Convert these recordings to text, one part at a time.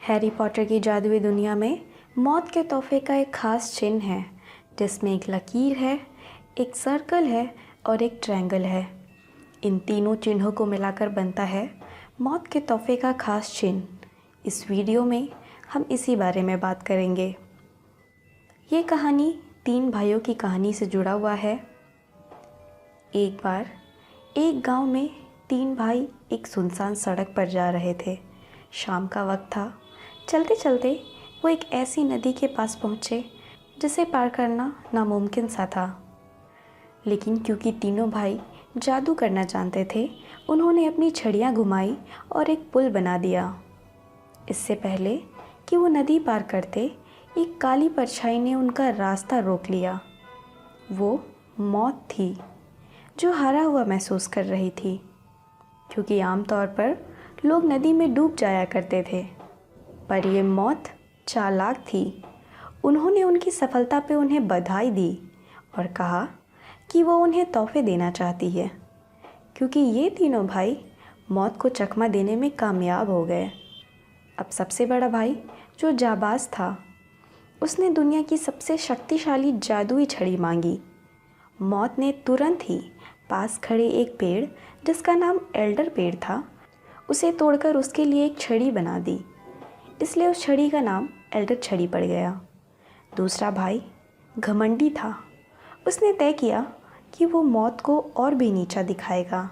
Harry Potter की जादुई दुनिया में मौत के तोहफे का एक ख़ास चिन्ह है जिसमें एक लकीर है, एक सर्कल है और एक ट्रायंगल है। इन तीनों चिन्हों को मिलाकर बनता है मौत के तोहफे का ख़ास चिन्ह। इस वीडियो में हम इसी बारे में बात करेंगे। ये कहानी 3 भाइयों की कहानी से जुड़ा हुआ है। एक बार एक गांव में 3 भाई एक सुनसान सड़क पर जा रहे थे। शाम का वक्त था। चलते चलते वो एक ऐसी नदी के पास पहुँचे जिसे पार करना नामुमकिन सा था। लेकिन क्योंकि तीनों भाई जादू करना जानते थे, उन्होंने अपनी छड़ियाँ घुमाई और एक पुल बना दिया। इससे पहले कि वो नदी पार करते, एक काली परछाई ने उनका रास्ता रोक लिया। वो मौत थी जो हारा हुआ महसूस कर रही थी, क्योंकि आमतौर पर लोग नदी में डूब जाया करते थे, पर ये मौत चालाक थी। उन्होंने उनकी सफलता पे उन्हें बधाई दी और कहा कि वो उन्हें तोहफे देना चाहती है, क्योंकि ये तीनों भाई मौत को चकमा देने में कामयाब हो गए। अब सबसे बड़ा भाई जो जाबाज था, उसने दुनिया की सबसे शक्तिशाली जादुई छड़ी मांगी। मौत ने तुरंत ही पास खड़े एक पेड़, जिसका नाम एल्डर पेड़ था, उसे तोड़कर उसके लिए एक छड़ी बना दी। इसलिए उस छड़ी का नाम एल्डर छड़ी पड़ गया। दूसरा भाई घमंडी था। उसने तय किया कि वो मौत को और भी नीचा दिखाएगा।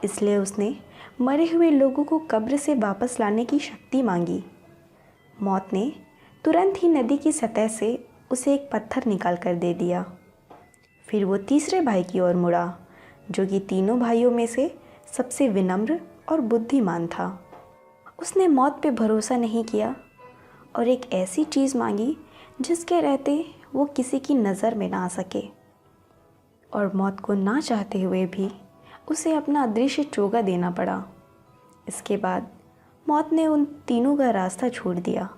इसलिए उसने मरे हुए लोगों को कब्र से वापस लाने की शक्ति मांगी। मौत ने तुरंत ही नदी की सतह से उसे एक पत्थर निकाल कर दे दिया। फिर वो तीसरे भाई की ओर मुड़ा, जो कि तीनों भाइयों में से सबसे विनम्र और बुद्धिमान था। उसने मौत पे भरोसा नहीं किया और एक ऐसी चीज़ मांगी जिसके रहते वो किसी की नज़र में ना आ सके। और मौत को ना चाहते हुए भी उसे अपना अदृश्य चोगा देना पड़ा। इसके बाद मौत ने उन तीनों का रास्ता छोड़ दिया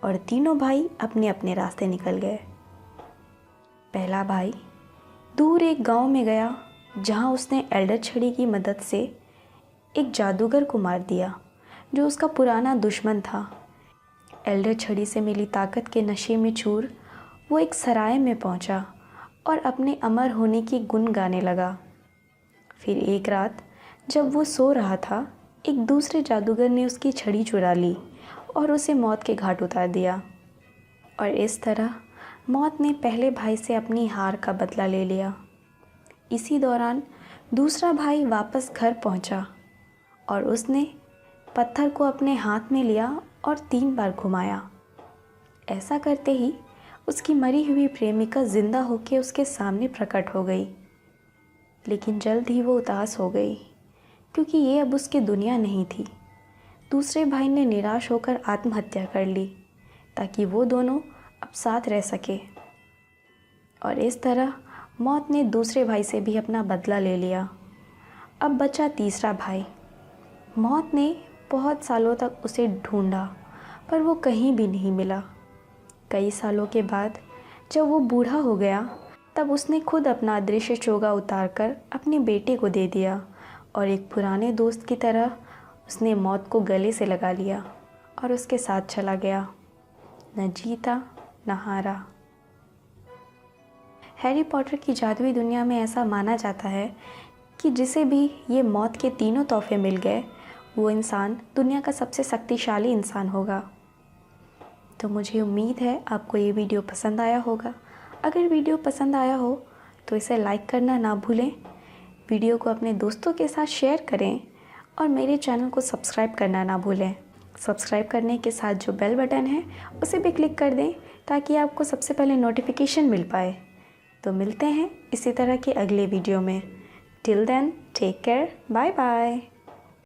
और तीनों भाई अपने अपने रास्ते निकल गए। पहला भाई दूर एक गांव में गया, जहां उसने एल्डर छड़ी की मदद से एक जादूगर को मार दिया, जो उसका पुराना दुश्मन था। एल्डर छड़ी से मिली ताकत के नशे में चूर वो एक सराय में पहुंचा और अपने अमर होने की गुन गाने लगा। फिर एक रात जब वो सो रहा था, एक दूसरे जादूगर ने उसकी छड़ी चुरा ली और उसे मौत के घाट उतार दिया। और इस तरह मौत ने पहले भाई से अपनी हार का बदला ले लिया। इसी दौरान दूसरा भाई वापस घर पहुंचा और उसने पत्थर को अपने हाथ में लिया और 3 बार घुमाया। ऐसा करते ही उसकी मरी हुई प्रेमिका जिंदा होकर उसके सामने प्रकट हो गई। लेकिन जल्द ही वो उदास हो गई, क्योंकि ये अब उसकी दुनिया नहीं थी। दूसरे भाई ने निराश होकर आत्महत्या कर ली, ताकि वो दोनों अब साथ रह सके। और इस तरह मौत ने दूसरे भाई से भी अपना बदला ले लिया। अब बचा तीसरा भाई। मौत ने बहुत सालों तक उसे ढूंढा, पर वो कहीं भी नहीं मिला। कई सालों के बाद जब वो बूढ़ा हो गया, तब उसने खुद अपना अदृश्य चोगा उतारकर अपने बेटे को दे दिया और एक पुराने दोस्त की तरह उसने मौत को गले से लगा लिया और उसके साथ चला गया, न जीता न हारा। हैरी पॉटर की जादुई दुनिया में ऐसा माना जाता है कि जिसे भी ये मौत के तीनों तोहफे मिल गए, वो इंसान दुनिया का सबसे शक्तिशाली इंसान होगा। तो मुझे उम्मीद है आपको ये वीडियो पसंद आया होगा। अगर वीडियो पसंद आया हो तो इसे लाइक करना ना भूलें, वीडियो को अपने दोस्तों के साथ शेयर करें और मेरे चैनल को सब्सक्राइब करना ना भूलें। सब्सक्राइब करने के साथ जो बेल बटन है उसे भी क्लिक कर दें, ताकि आपको सबसे पहले नोटिफिकेशन मिल पाए। तो मिलते हैं इसी तरह के अगले वीडियो में। Till then, take care, bye bye.